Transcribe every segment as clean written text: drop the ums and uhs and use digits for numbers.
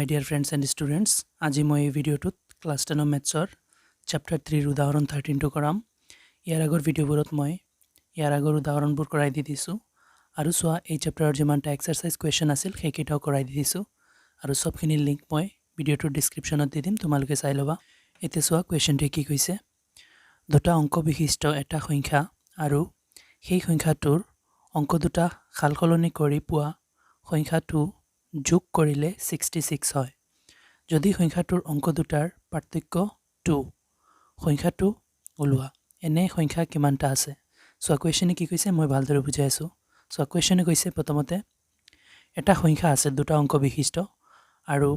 my dear friends and students. আজি মই এই ভিডিওটোত ক্লাস 10 মেথছৰ চ্যাপ্টাৰ 3 উদাহৰণ 13 টো কৰাম। ইয়াৰ আগৰ ভিডিওবোৰত মই ইয়াৰ আগৰ উদাহৰণবোৰ কৰাই দি দিছো আৰু সোৱা এই চ্যাপ্টাৰৰ যিমানটা এক্সাৰসাইজ কোৱেশ্চন আছিল সেইকেইটাও কৰাই দি দিছো আৰু সবখিনি লিংক মই ভিডিওটোৰ ডেসক্ৰিপচনত দি দিম, তোমালোকে চাই লবা। এতিয়া সোৱা কোৱেশ্চনটো কি কৈছে, দুটা অংক বিশিষ্ট এটা সংখ্যা আৰু সেই সংখ্যাটোৰ অংক দুটা খালকলনি কৰি পোৱা সংখ্যাটো যোগ কৰিলে 66 হয়। যদি সংখ্যাটোৰ অংক দুটাৰ পাৰ্থক্য 2 সংখ্যাটো ওলোৱা, এনে সংখ্যা কিমানটা আছে। সো কোৱেশ্চনে কি কৈছে মই ভালদৰে বুজাই আছো। সো কোৱেশ্চনে কৈছে প্ৰথমতে এটা সংখ্যা আছে দুটা অংক বিশিষ্ট আৰু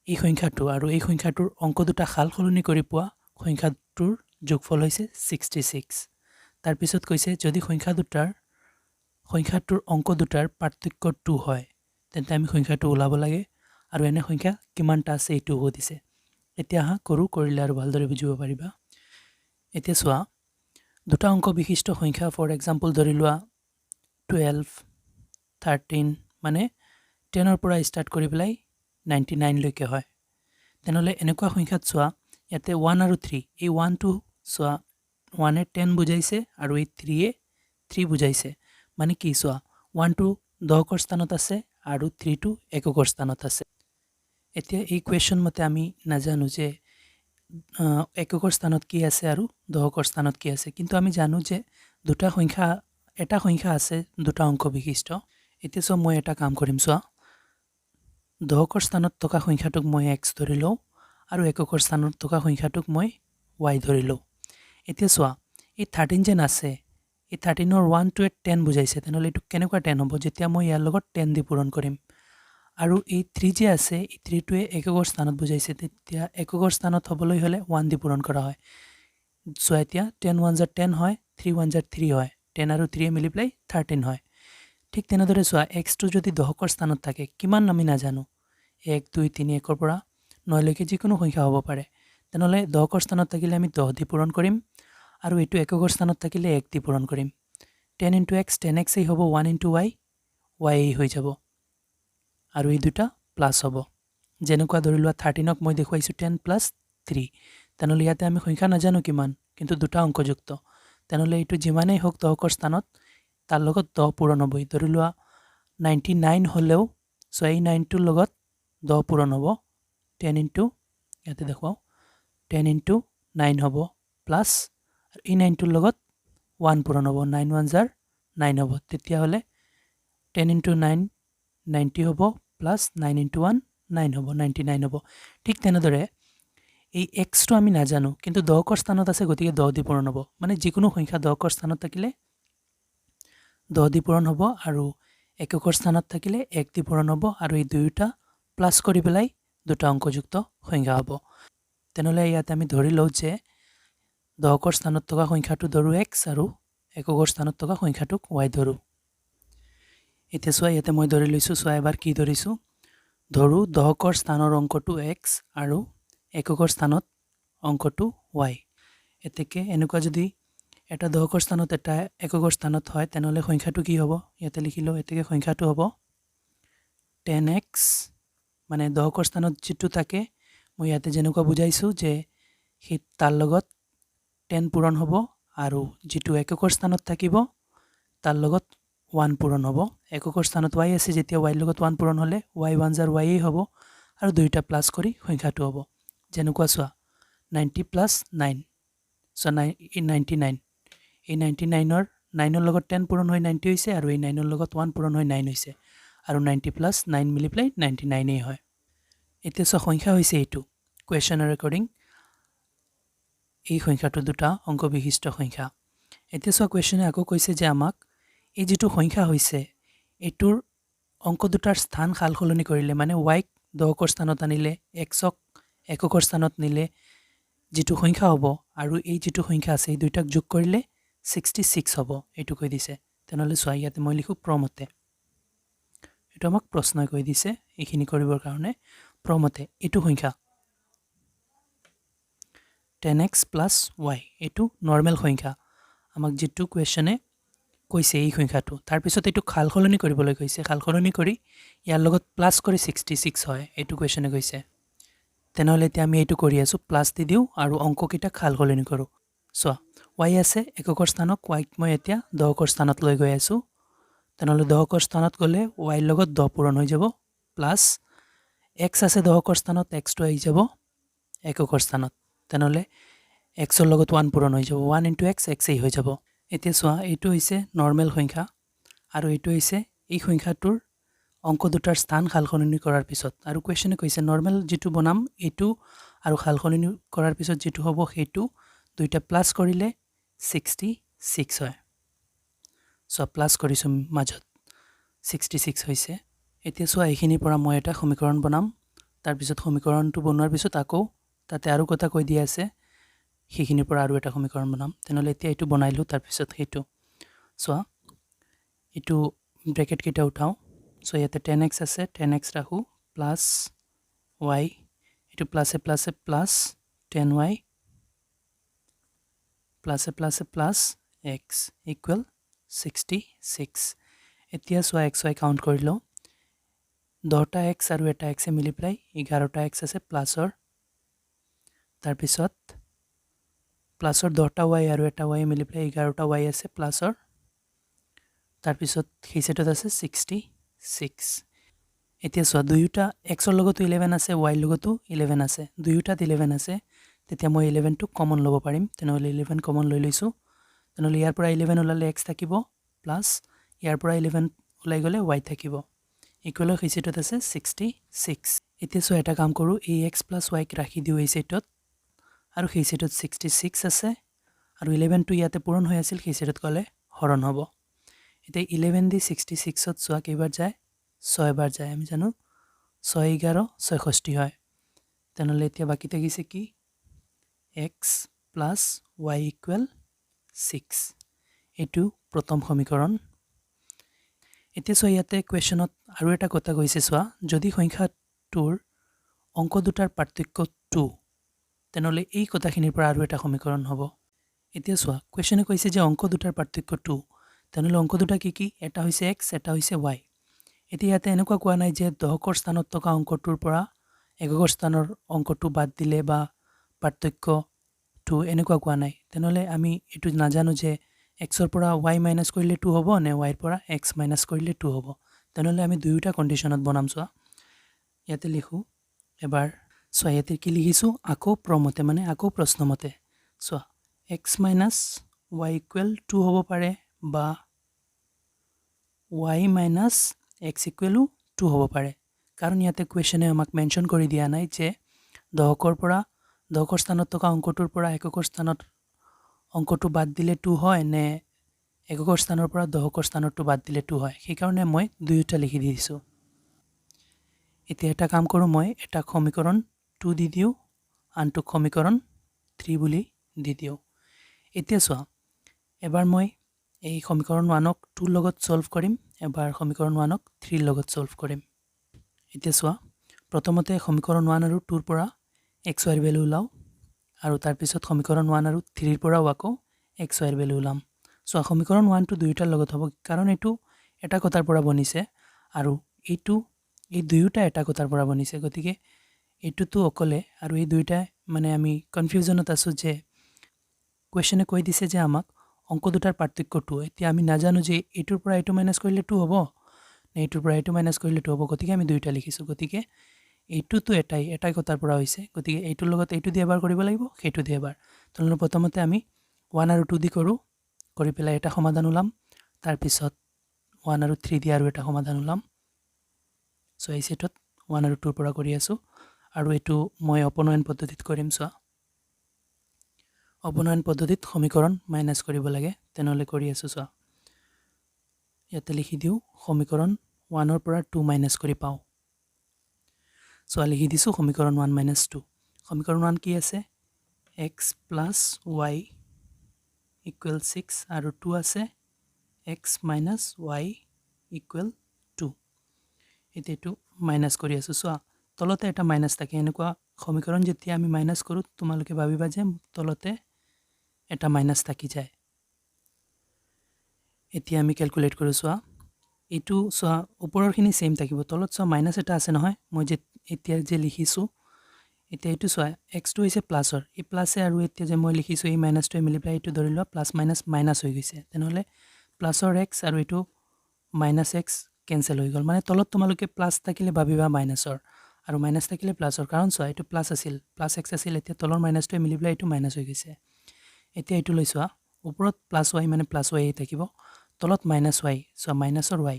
এই সংখ্যাটোৰ অংক দুটা খালকলনি কৰি পোৱা সংখ্যাটোৰ যোগফল হৈছে 66। তাৰ পিছত কৈছে যদি সংখ্যাটোৰ অংক দুটাৰ পাৰ্থক্য 2 হয় তেন্তে আমি সংখ্যাটো ওলাব লাগে আৰু এনে সংখ্যা কিমানটা আছে এইটো দিছে। এতিয়া কৰিলে আৰু ভালদৰে বুজিব পাৰিবা। এতিয়া সোৱা দুটা অংক বিশিষ্ট সংখ্যা ফৰ এক্সাম্পল ধৰি লোৱা 12 13 মানে 10 ৰ পৰা ষ্টাৰ্ট কৰি পেলাই 99 লৈকে হয়। তেনেহলে এনেকুৱা সংখ্যাত সোৱা ইয়াতে 1 আৰু 3, এই 1 টো সোৱা 1 এ 10 বুজাইছে আৰু এই 3 এ 3 বুজাইছে। মানে কি সোৱা 1 টো দহকৰ স্থানত আছে আৰু 3 টো এককৰ স্থানত আছে। এতিয়া এই কোৱেশ্চন মতে আমি নাজানো যে এককৰ স্থানত কি আছে আৰু দহকৰ স্থানত কি আছে, কিন্তু আমি জানো যে এটা সংখ্যা আছে দুটা অংক বিশিষ্ট। এতিয়া সব মই এটা কাম কৰিম, সোৱা দহকৰ স্থানত থকা সংখ্যাটোক মই x ধৰি লওঁ আৰু এককৰ স্থানত থকা সংখ্যাটোক মই y ধৰি লওঁ। এতিয়া সোৱা এই 13 যেন আছে, এই 13 ৰ 1 টো 10 বুজাইছে, তেনেহলে এইটো কেনেকুৱা 10 হ'ব যেতিয়া মই ইয়াৰ লগত 10 দি পূৰণ কৰিম। আৰু এই 3 যে আছে এই 3 টোৱে এককৰ স্থানত বুজাইছে, তেতিয়া এককৰ স্থানত হ'বলৈ হলে 1 দি পূৰণ কৰা হয়। সো এতিয়া 10 1 * 10 হয়, 3 1 * 3 হয়, 10 আৰু 3 মিলি পেলাই 13 হয়। ঠিক তেনেদৰে সোৱা x টো যদি দহকৰ স্থানত থাকে কিমান আমি নাজানো, 1 2 3 1 পৰা 9 লৈকে যিকোনো সংখ্যা হ'ব পাৰে। তেনেহলে দহকৰ স্থানত থাকিলে আমি 10 দি পূৰণ কৰিম আৰু এইটো এককৰ স্থানত থাকিলে 1 দি পূৰণ কৰিম। 10 * x 10x এই হ'ব, 1 * y y এই হৈ যাব আৰু এই দুটা প্লাস হ'ব। যেনেকুৱা ধৰি লোৱা 13ক মই দেখুৱাইছো 10 + 3, তেনেহলে ইয়াতে আমি সংখ্যা নাজানো কিমান, কিন্তু দুটা অংকযুক্ত, তেনেহলে এইটো যিমানেই হোক দহকৰ স্থানত তাৰ লগত 10 পূৰণ হ'ব। ধৰি লোৱা 99 হলেও সো এই 9 টোৰ লগত 10 পূৰণ হ'ব, 10 ইয়াতে দেখুৱাও 10 * 9 হ'ব প্লাস এই 9 টোৰ লগত 1 পূৰণ হ'ব, 9 1 * 9 হ'ব। তেতিয়া হলে 10 * 9 90 হ'ব প্লাস 9 * 1 9 হ'ব, 99 হ'ব। ঠিক তেনেদৰে এই x টো আমি নাজানো, কিন্তু দহকৰ স্থানত আছে গতিকে 10 দি পূৰণ হ'ব। মানে যিকোনো সংখ্যা দহকৰ স্থানত থাকিলে 10 দি পূৰণ হ'ব আৰু এককৰ স্থানত থাকিলে 1 দি পূৰণ হ'ব আৰু এই দুয়োটা প্লাস কৰি পেলাই দুটা অংকযুক্ত সংখ্যা হ'ব। তেনেহলে ইয়াতে আমি ধৰি লওঁ যে দহকৰ স্থানত থকা সংখ্যাটো ধৰো x আৰু এককৰ স্থানত থকা সংখ্যাটোক y ধৰো। এতিয়া সোৱা ইয়াতে মই ধৰি লৈছো, সোৱা এবাৰ কি ধৰিছো, ধৰো দহকৰ স্থানৰ অংকটো x আৰু এককৰ স্থানত অংকটো y। এতেকে এনেকুৱা যদি এটা দহকৰ স্থানত এটা এককৰ স্থানত হয় তেনেহলে সংখ্যাটো কি হ'ব, ইয়াতে লিখিলো। এতেকে সংখ্যাটো হ'ব 10x, মানে দহকৰ স্থানত যেটো থাকে মই ইয়াতে যেনেকুৱা বুজাইছো যে সেই তাৰ লগত 10 পূৰণ হ'ব আৰু যেটো এককৰ স্থানত থাকিব তাৰ লগত 1 পূৰণ হ'ব। এককৰ স্থানত y আছে যেতিয়া y লগত 1 পূৰণ হলে y 1 * y এই হ'ব আৰু দুইটা প্লাস কৰি সংখ্যাটো হ'ব। যেনেকুৱা সোৱা 90 + 9 সো 99, এই 99 ৰ 9 ৰ লগত 10 পূৰণ হৈ 90 হৈছে আৰু এই 9 ৰ লগত 1 পূৰণ হৈ 9 হৈছে আৰু 90 + 9 মিলি পেলাই 99 এই হয়। এতিয়া সো সংখ্যা হৈছে এইটো কোৱেশ্চনৰ ৰেকৰ্ডিং, এই সংখ্যাটো দুটা অংক বিশিষ্ট সংখ্যা। এতিয়া সো কোৱেশ্চনে আকৌ কৈছে যে আমাক এই যেটো সংখ্যা হৈছে এটোৰ অংক দুটাৰ স্থান খালকলনি কৰিলে, মানে y ক দহকৰ স্থানত আনিলে x ক এককৰ স্থানত নিলে যেটো সংখ্যা হ'ব আৰু এই যেটো সংখ্যা আছে এই দুইটাক যোগ কৰিলে 66 হ'ব, এইটো কৈ দিছে। তেনেহলে সোৱা ইয়াতে মই লিখো প্ৰমতে, এইটো আমাক প্ৰশ্নই কৈ দিছে এইখিনি কৰিবৰ কাৰণে। প্ৰমতে এইটো সংখ্যা 10x + y এইটো নৰ্মেল সংখ্যা, আমাক যেটো কোৱেশ্চনে কৈছে এই সংখ্যাটো তাৰ পিছত এইটো খালখলনি কৰিবলৈ কৈছে খালখলনি কৰি ইয়াৰ লগত প্লাস কৰি 66 হয় এইটো কোৱেশ্যনে কৈছে তেনেহলে এতিয়া আমি এইটো কৰি আছো প্লাস দি দিও আৰু অংককিটা খালখলনি কৰো চোৱা y আছে এককৰ স্থানত y মই এতিয়া দহকৰ স্থানত লৈ গৈ আছো তেনেহলে দহকৰ স্থানত গলে y লগত 10 পূৰণ হৈ যাব প্লাস x আছে দহকৰ স্থানত x টো আহি যাব এককৰ স্থানত তেনেহলে x ৰ লগত 1 পূৰণ হৈ যাব 1 * x x এই হৈ যাব এতিয়া চোৱা এইটো হৈছে নৰমাল সংখ্যা আৰু এইটো হৈছে এই সংখ্যাটোৰ অংক দুটাৰ স্থান খালখলনি কৰাৰ পিছত আৰু কোৱেশ্যনে কৈছে নৰমাল যেটো বনাম এইটো আৰু খালখলনি কৰাৰ পিছত যেটো হ'ব সেইটো দুইটা প্লাস কৰিলে 66 হয় সো প্লাস কৰিছো মাজত 66 হৈছে এতিয়া চোৱা এইখিনিৰ পৰা মই এটা সমীকৰণ বনাম তাৰ পিছত সমীকৰণটো বনোৱাৰ পিছত আকৌ তাতে আৰু কথা কৈ দিয়া আছে সেইখিনিৰ পৰা আৰু এটা সমীকৰণ বনাম তেনেহলে এতিয়া এইটো বনাইলো তাৰ পিছত হেতু চোৱা এইটো ব্ৰেকেট কিটা উঠাও সো ইয়াতে 10x আছে 10x ৰাখো প্লাস y এইটো প্লাসে প্লাসে প্লাস 10y প্লাসে প্লাসে প্লাস x ইকুৱেল 66 এতিয়া চোৱা x y কাউন্ট কৰিলো 10টা x আৰু এটা x এ মিলি প্লাই 11টা x আছে প্লাসৰ তাৰ পিছত প্লাসৰ 10টা y আৰু এটা y মিলি প্লাই 11টা y আছে প্লাসৰ তাৰ পিছত সেই সেটত আছে 66 এতিয়া চোৱা দুইটা x ৰ লগতো 11 আছে y ৰ লগতো 11 আছে দুইটাত 11 আছে তেতিয়া মই 11 টো কমন লব পাৰিম তেনেহলে 11 কমন লৈ লৈছো তেনেহলে ইয়াৰ পৰা 11 ওলালে x থাকিব প্লাস ইয়াৰ পৰা 11 ওলাই গলে y থাকিব ইকুৱেল সেই সেটত আছে 66 এতিয়া চোৱা এটা কাম কৰো এই x + y ক ৰাখি দিও এই সেটত আৰু সেই সেটত 66 আছে আৰু 11 টো ইয়াতে পূৰণ হৈ আছিল সেই সেটত গলে হৰণ হ'ব এতিয়া 11 দি 66 ত চোৱা কেইবাৰ যায় 6 বাৰ যায় আমি জানো 6 11 66 হয় তেনেহলে এতিয়া বাকি থাকিছে কি x + y = 6 এটো প্ৰথম সমীকৰণ এতিয়া চোৱা ইয়াতে কোৱেশ্যনত আৰু এটা কথা কৈছে চোৱা যদি সংখ্যাটোৰ অংক দুটাৰ পাৰ্থক্য 2 তেনেহলে এই কথাখিনিৰ পৰা আৰু এটা সমীকৰণ হ'ব এতিয়া চোৱা কোৱেশ্যনে কৈছে যে অংক দুটাৰ পাৰ্থক্য 2 তেনেহলে অংক দুটা কি কি এটা হৈছে x এটা হৈছে y এতিয়া ইয়াতে এনেকুৱা কোৱা নাই যে দহকৰ স্থানত থকা অংকটোৰ পৰা এককৰ স্থানৰ অংকটো বাদ দিলে বা পাৰ্থক্য 2 এনেকুৱা কোৱা নাই তেনেহলে আমি এটো নাজানো যে x ৰ পৰা y মাইনাস কৰিলে 2 হ'ব নে y ৰ পৰা x মাইনাস কৰিলে 2 হ'ব তেনেহলে আমি দুইটা কন্ডিশনত বনাম চোৱা ইয়াতে লিখো এবাৰ চোৱা ইয়াতে কি লিখিছো আকৌ প্ৰমতে মানে আকৌ প্ৰশ্নমতে চোৱা x minus y equal 2 হ'ব পাৰে বা y minus x equal 2 হ'ব পাৰে কাৰণ ইয়াতে কোৱেশ্যনে আমাক মেনশন কৰি দিয়া নাই যে দহকৰ স্থানত থকা অংকটোৰ পৰা এককৰ স্থানত অংকটো বাদ দিলে 2 হয় নে এককৰ স্থানৰ পৰা দহকৰ স্থানটো বাদ দিলে 2 হয় সেই কাৰণে মই দুইটা লিখি দিছো এতিয়া এটা কাম কৰো মই এটা সমীকৰণ 2 দি দিও আনটো সমীকৰণ 3 বুলি দি দিও এতিয়া চোৱা এবাৰ মই এই সমীকৰণ 1 ক 2 লগত সলভ কৰিম এবাৰ সমীকৰণ 1 ক 3 লগত সলভ কৰিম এতিয়া চোৱা প্ৰথমতে সমীকৰণ 1 আৰু 2 ৰ পৰা x y ৰ ভ্যালু উলাও আৰু তাৰ পিছত সমীকৰণ 1 আৰু 3 ৰ পৰা আকৌ x y ৰ ভ্যালু উলাম সো সমীকৰণ 1 টো দুইটাৰ লগত হ'ব কাৰণ এটো এটা কথাৰ পৰা বনিছে আৰু এইটো এই দুইটা এটা কথাৰ পৰা বনিছে গতিকে এটোটো অকলে আৰু এই দুইটা মানে আমি কনফিউজনত আছো যে কোৱেশ্যনে কৈ দিছে যে আমাক অংক দুটাৰ পাৰ্থক্য 2 এতিয়া আমি নাজানো যে এটোৰ পৰা এটো মাইনাস কৰিলে 2 হ'ব নে এটোৰ পৰা এটো মাইনাস কৰিলে 2 হ'ব গতিকে আমি দুইটা লিখিছো গতিকে এইটোটো এটাই কথাৰ পৰা হৈছে গতিকে এইটোৰ লগত এইটো দি এবাৰ কৰিব লাগিব সেইটো দি এবাৰ তলনৰ প্ৰথমতে আমি 1 আৰু 2 দি কৰো কৰি পেলাই এটা সমাধান উলাম তাৰ পিছত 1 আৰু 3 দি আৰু এটা সমাধান উলাম সো এই সেটত 1 আৰু 2 ৰ পৰা কৰি আছো আৰু এটো মই অপনয়ন পদ্ধতিত কৰিম চোৱা অপনয়ন পদ্ধতিত সমীকৰণ মাইনাস কৰিব লাগে তেনেহলে কৰি আছো চোৱা ইয়াতে লিখি দিও সমীকৰণ 1 ৰ পৰা 2 মাইনাস কৰি পাও সো লিখি দিছো সমীকৰণ 1 - 2 সমীকৰণ 1 কি আছে x + y = 6 আৰু 2 আছে x - y = 2 এতেটো মাইনাস কৰি আছো চোৱা তলতে এটা মাইনাস থাকে এনেকুৱা সমীকৰণ যেতিয়া আমি মাইনাস কৰো তোমালোকে ভাবিবা যে তলতে এটা মাইনাস থাকি যায় এতিয়া আমি ক্যালকুলেট কৰো চোৱা এটো চোৱা ওপৰৰখিনি সেম থাকিব তলত চোৱা মাইনাস এটা আছে নহয় মই যে এতিয়া যে লিখিছো এতিয়া এটো চোৱা x2 হৈছে প্লাসৰ এই প্লাসে আৰু এতিয়া যে মই লিখিছো এই মাইনাসটোৱে মিলি পেলাই এটো ধৰি লোৱা প্লাস মাইনাস মাইনাস হৈ গৈছে তেনেহলে প্লাসৰ x আৰু এটো মাইনাস x কেনসেল হৈ গল মানে তলত তোমালোকে প্লাস থাকিলে ভাবিবা মাইনাসৰ আৰু মাইনাস থাকিলে প্লাসৰ কাৰণ চোৱা এটো প্লাস আছিল প্লাস x আছিল এতিয়া তলৰ মাইনাসটোৱে মিলি পেলাই এটো মাইনাস হৈ গৈছে এতিয়া এটো লৈ চোৱা ওপৰত প্লাস y মানে প্লাস y থাকিব তলত মাইনাস y সো মাইনাসৰ y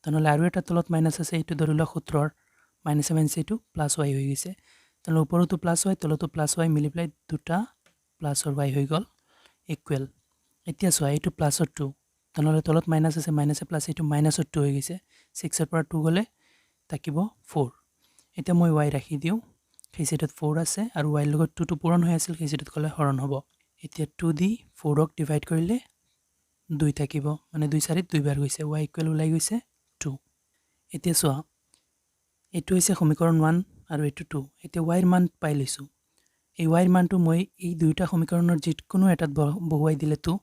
তেনেহলে আৰু এটা তলত মাইনাস আছে এটো ধৰি লোৱা সূত্ৰৰ মাইনাস মাইনাস এটো প্লাস y হৈ গৈছে তেনেহলে ওপৰতো প্লাস y তলতো প্লাস y মিলি পেলাই দুটা প্লাসৰ y হৈ গল ইকুৱেল এতিয়া চোৱা এটো প্লাসৰ 2 তেনেহলে তলত মাইনাস আছে মাইনাসে প্লাস এটো মাইনাসৰ 2 হৈ গৈছে 6 ৰ পৰা 2 গলে থাকিব 4 এতিয়া মই y ৰাখি দিও সেই সাইডত 4 আছে আৰু y লগত 2 টো পূৰণ হৈ আছিল সেই সাইডত গলে হৰণ হ'ব এতিয়া 2 দি 4 ক ডিভাইড কৰিলে 2 থাকিব মানে 2 4 2 বাৰ গৈছে y ইকুৱেল ওলাই গৈছে 2 এতিয়া চোৱা এটো হৈছে সমীকৰণ 1 আৰু এটো 2 এতিয়া y ৰ মান পাই লৈছো এই y ৰ মানটো মই এই দুইটা সমীকৰণৰ যিকোনো এটাত বহুৱাই দিলে তো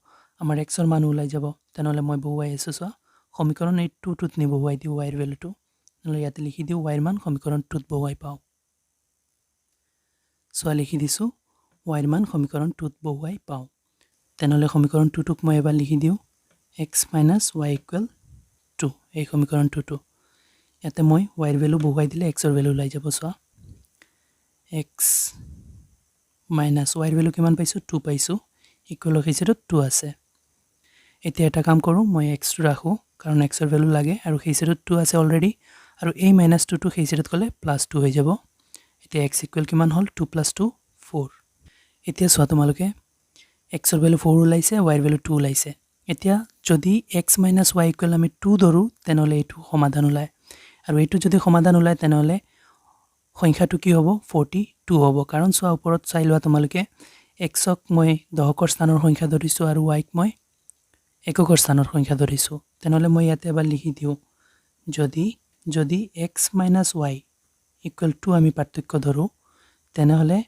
আমাৰ x ৰ মান ওলাই যাব তেনেহলে মই বহুৱাই আছো চোৱা সমীকৰণ এই 2 টোত নি বহুৱাই দিও y ৰ ভ্যালুটো নহলে ইয়াতে লিখি দিও y ৰ মান সমীকৰণ 2ত বহুৱাই পাও চোৱা লিখি দিছো y ৰ মান সমীকৰণ 2ত বহুৱাই পাও তেনেহলে সমীকৰণ 2 টোক মই এবাৰ লিখি দিও x - y = 2 এই সমীকৰণ 2 টো ইয়াতে মই y ৰ ভ্যালু বহুৱাই দিলে x ৰ ভ্যালু ওলাই যাব চোৱা x - y ৰ ভ্যালু কিমান পাইছো 2 পাইছো ইকুৱেল হিচাপত 2 আছে এতিয়া এটা কাম কৰো মই x টো ৰাখো কাৰণ x ৰ ভ্যালু লাগে আৰু হিচাপত 2 আছে অলৰেডি আৰু এই -2 টো হিচাপত গলে +2 হৈ যাব এতিয়া x ইকুৱেল কিমান হল 2 + 2 4 এতিয়া চোৱা তোমালোকে x ৰ ভ্যালু 4 ওলাইছে y ৰ ভ্যালু 2 ওলাইছে এতিয়া যদি x - y ইকুৱেল আমি 2 ধৰো তেনেহলে এটো সমাধান ওলায় আৰু এটো যদি সমাধান ওলায় তেনেহলে সংখ্যাটো কি হ'ব 42 হ'ব কাৰণ চোৱা ওপৰত চাই লোৱা তোমালোকে x ক মই দশকৰ স্থানৰ সংখ্যা ধৰিছো আৰু y ক মই এককৰ স্থানৰ সংখ্যা ধৰিছো তেনেহলে মই ইয়াতে এবাৰ লিখি দিও যদি x - y ইকুৱেল 2 আমি পাৰ্থক্য ধৰো তেনেহলে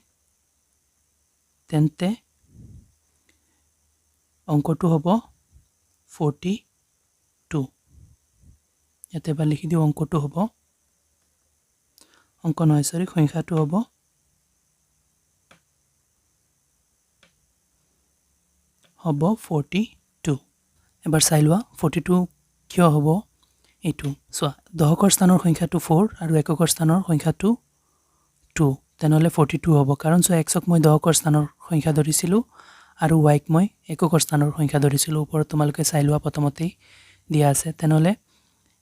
তেন্তে অংকটো হ'ব 42 ইয়াতে এবাৰ লিখি দিও অংকটো হ'ব অংক নহয় সৰি সংখ্যাটো হ'ব 42 এবাৰ চাই লোৱা 42 কিয় হ'ব এটো চোৱা দশকৰ স্থানৰ সংখ্যাটো 4 আৰু এককৰ স্থানৰ সংখ্যাটো 2 তেনেহলে 42 হ'ব কাৰণ চোৱা x ক মই দশকৰ স্থানৰ সংখ্যা ধৰিছিলো আৰু y ক মই এককৰ স্থানৰ সংখ্যা ধৰিছিলো ওপৰত তোমালোকে চাই লোৱা প্ৰথমতেই দিয়া আছে তেনেহলে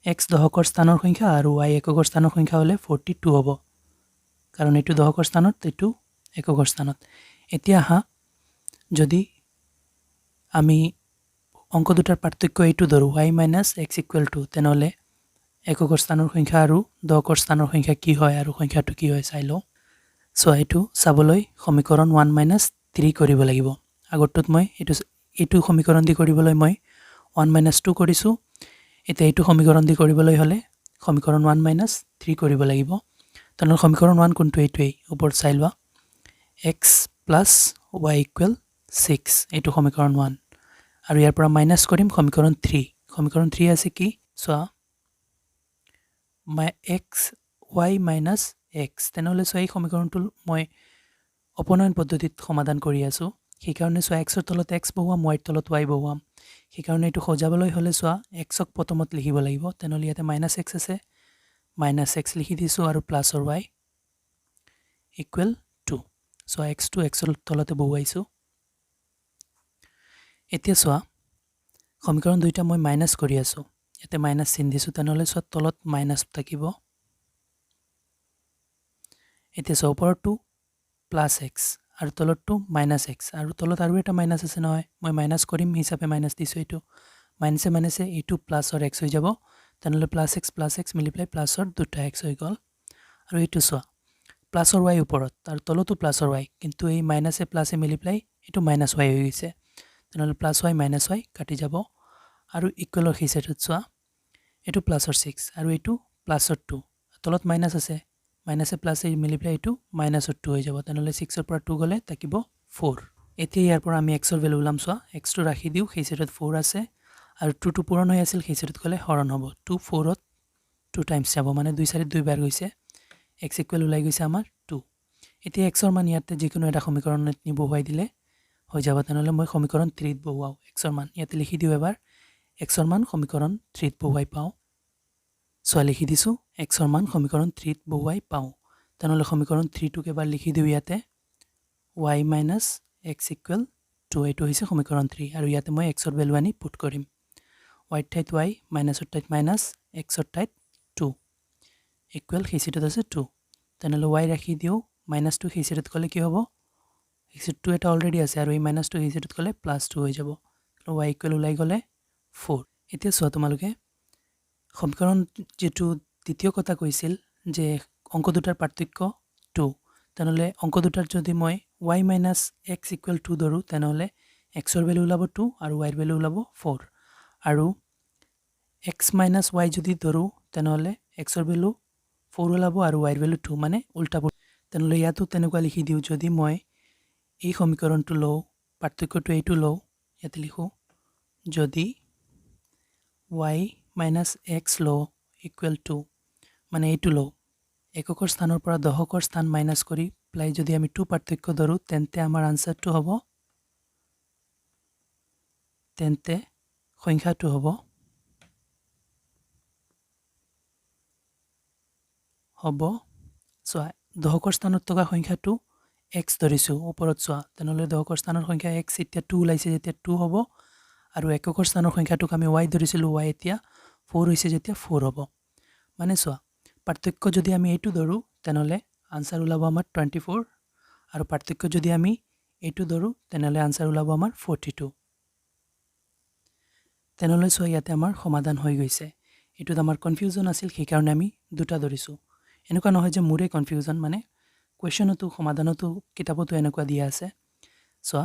x দশকৰ স্থানৰ সংখ্যা আৰু y এককৰ স্থানৰ সংখ্যা হলে 42 হ'ব কাৰণ এটো দশকৰ স্থানত এটো এককৰ স্থানত এতিয়া হা যদি আমি অংক দুটাৰ পাৰ্থক্য এটো ধৰো y - x = 2 তেনেহলে এককৰ স্থানৰ সংখ্যা আৰু দশকৰ স্থানৰ সংখ্যা কি হয় আৰু সংখ্যাটো কি হয় চাই লও সো এটো চাবলৈ সমীকৰণ 1 - 3 কৰিব লাগিব আগৰটোত মই এটো সমীকৰণ দি কৰিবলৈ মই 1 - 2 কৰিছো এতিয়া এটো সমীকৰণ দি কৰিবলৈ হলে সমীকৰণ 1 - 3 কৰিব লাগিব তনৰ সমীকৰণ 1 কোনটো এটোই ওপৰত চাই লোৱা x + y = 6 এটো সমীকৰণ 1 আৰু ইয়াৰ পৰা মাইনাস কৰিম সমীকৰণ 3 আছে কি চোৱা x y - x তেনেহলে চোৱা এই সমীকৰণটো মই অপনয়ন পদ্ধতিত সমাধান কৰি আছো সেই কাৰণে চোৱা x ৰ তলত x বহুৱাম y ৰ তলত y বহুৱাম সেই কাৰণে এটো সজাবলৈ হলে চোৱা x ক প্ৰথমত লিখিব লাগিব তেনেহলে ইয়াতে -x আছে -x লিখি দিছো আৰু প্লাসৰ y = 2 সো x টো x ৰ তলতে বহুৱাইছো এতিয়া চোৱা সমীকৰণ দুইটা মই মাইনাস কৰি আছো ইয়াতে মাইনাস চিন দিছো তেনেহলে চোৱা তলত মাইনাস থাকিব এতিয়া চোৱা ওপৰটো +x আৰু তলতটো -x আৰু তলত আৰু এটা মাইনাস আছে নহয় মই মাইনাস কৰিম হিচাপে মাইনাস দিছো এটো মাইনাসে এটো প্লাসৰ x হৈ যাব তেনেহলে +x মিলি পেলাই প্লাসৰ দুটা x হৈ গল আৰু এটো চোৱা প্লাসৰ y ওপৰত আৰু তলতো প্লাসৰ y কিন্তু এই মাইনাসে প্লাসে মিলি পেলাই এটো -y হৈ গৈছে তেনেহলে +y - y কাটি যাব আৰু ইকুৱেলৰ হিচাপত চোৱা এটো প্লাসৰ 6 আৰু এটো প্লাসৰ 2 তলত মাইনাস আছে মাইনাসে প্লাসে মিলি পেলাই এটো -2 হৈ যাব তেনেহলে 6 ৰ পৰা 2 গলে থাকিব 4 এতিয়া ইয়াৰ পৰা আমি x ৰ ভ্যালু উলাম চোৱা x টো ৰাখি দিও হিচাপত 4 আছে আৰু 2 টো পূৰণ হৈ আছিল সেইচেটত গ'লে হৰণ হ'ব 2 4 ত 2 টাইমছ যাব মানে 2 4 2 বাৰ গৈছে x ইকুৱেল ওলাই গৈছে আমাৰ 2 এতিয়া x ৰ মান ইয়াতে যিকোনো এটা সমীকৰণত নি বহুৱাই দিলে হৈ যাব তেনেহ'লে মই সমীকৰণ 3 ত বহুৱাও x ৰ মান ইয়াতে লিখি দিও এবাৰ x ৰ মান সমীকৰণ 3 ত বহুৱাই পাও সো লিখি দিছো x ৰ মান সমীকৰণ 3 ত বহুৱাই পাও তেনেহ'লে সমীকৰণ 3 টোক এবাৰ লিখি দিও ইয়াতে y - x ইকুৱেল 2 এইটো হৈছে সমীকৰণ 3 আৰু ইয়াতে মই x ৰ ভ্যালু আনি পুট কৰিম y ঠাইত y মাইনাস ঠাইত মাইনাস x ঠাইত 2 ইকুৱেল সেইচিটত আছে 2 তেনেহ'লে y ৰাখি দিও মাইনাস 2 সেইচিটত গ'লে কি হ'ব সেইচিট 2 এটা অলৰেডি আছে আৰু এই মাইনাস 2 সেইচিটত গ'লে প্লাস 2 হৈ যাব y ইকুৱেল ওলাই গ'লে 4 এতিয়া চোৱা তোমালোকে সমীকৰণ যেটো দ্বিতীয় কথা কৈছিল যে অংক দুটাৰ পাৰ্থক্য 2 তেনেহ'লে অংক দুটাৰ যদি মই y - x ইকুৱেল 2 ধৰো তেনেহ'লে x ৰ ভ্যালু ওলাব 2 আৰু y ৰ ভ্যালু ওলাব 4 আৰু x - y যদি ধৰো তেনেহ'লে x ৰ ভ্যালু 4 ওলাব আৰু y ৰ ভ্যালু 2 মানে উল্টা তেনেহ'লে ইয়াতো তেনেকুৱা লিখি দিও যদি মই এই সমীকৰণটো লও পাৰ্থক্যটো এইটো লও ইয়াতে লিখো যদি y - x লও ইকুৱেল 2 মানে এইটো লও এককৰ স্থানৰ পৰা দশকৰ স্থান মাইনাস কৰি প্লাই যদি আমি 2 পাৰ্থক্য ধৰো তেন্তে আমাৰ আনসাৰটো হ'ব তেন্তে সংখ্যাটো হ'ব চোৱা দশকৰ স্থানত থকা সংখ্যাটো x ধৰিছো ওপৰত চোৱা তেনেহ'লে দশকৰ স্থানৰ সংখ্যা x এতিয়া 2 ওলাইছে যেতিয়া 2 হ'ব আৰু এককৰ স্থানৰ সংখ্যাটোক আমি y ধৰিছিলো y এতিয়া 4 হৈছে যেতিয়া 4 হ'ব মানে চোৱা পাৰ্থক্য যদি আমি এইটো ধৰো তেনেহ'লে আনসাৰ ওলাব আমাৰ 24 আৰু পাৰ্থক্য যদি আমি এইটো ধৰো তেনেহ'লে আনসাৰ ওলাব আমাৰ 42 তেনেহ'লে চোৱা ইয়াতে আমাৰ সমাধান হৈ গৈছে এটোত আমাৰ কনফিউজন আছিল সেই কাৰণে আমি দুটা ধৰিছো এনেকুৱা নহয় যে মোৰে কনফিউজন মানে কোৱেশ্চনটো সমাধানটো কিতাপতো এনেকুৱা দিয়া আছে চোৱা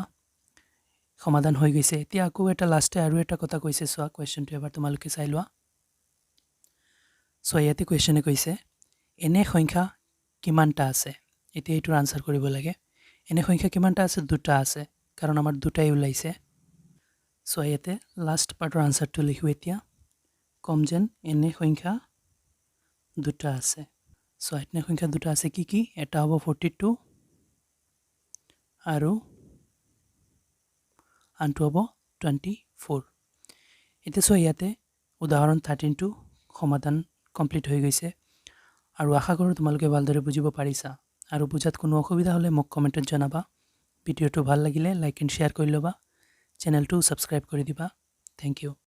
সমাধান হৈ গৈছে এতিয়া আকৌ এটা লাষ্টে আৰু এটা কথা কৈছে চোৱা কোৱেশ্চনটো এবাৰ তোমালোকে চাই লোৱা চোৱা ইয়াতে কোৱেশ্চনে কৈছে এনে সংখ্যা কিমানটা আছে এতিয়া এইটোৰ আনসাৰ কৰিব লাগে এনে সংখ্যা কিমানটা আছে দুটা আছে কাৰণ আমাৰ দুটাই ওলাইছে চোৱা ইয়াতে লাষ্ট পাৰ্টৰ আনসাৰটো লিখো এতিয়া কম যেন এনে সংখ্যা দুটা আছে চোৱা এনে সংখ্যা দুটা আছে কি কি এটা হ'ব 42 আৰু আনটো হ'ব 24 এতিয়া চোৱা ইয়াতে উদাহৰণ 13 টো সমাধান কমপ্লিট হৈ গৈছে আৰু আশা কৰো তোমালোকে ভালদৰে বুজিব পাৰিছা আৰু বুজাত কোনো অসুবিধা হলে মোক কমেন্টত জনাবা ভিডিওটো ভাল লাগিলে লাইক এণ্ড শেয়াৰ কৰি লবা চেনেলটো সাবস্ক্ৰাইব কৰি দিবা থ্যাংক ইউ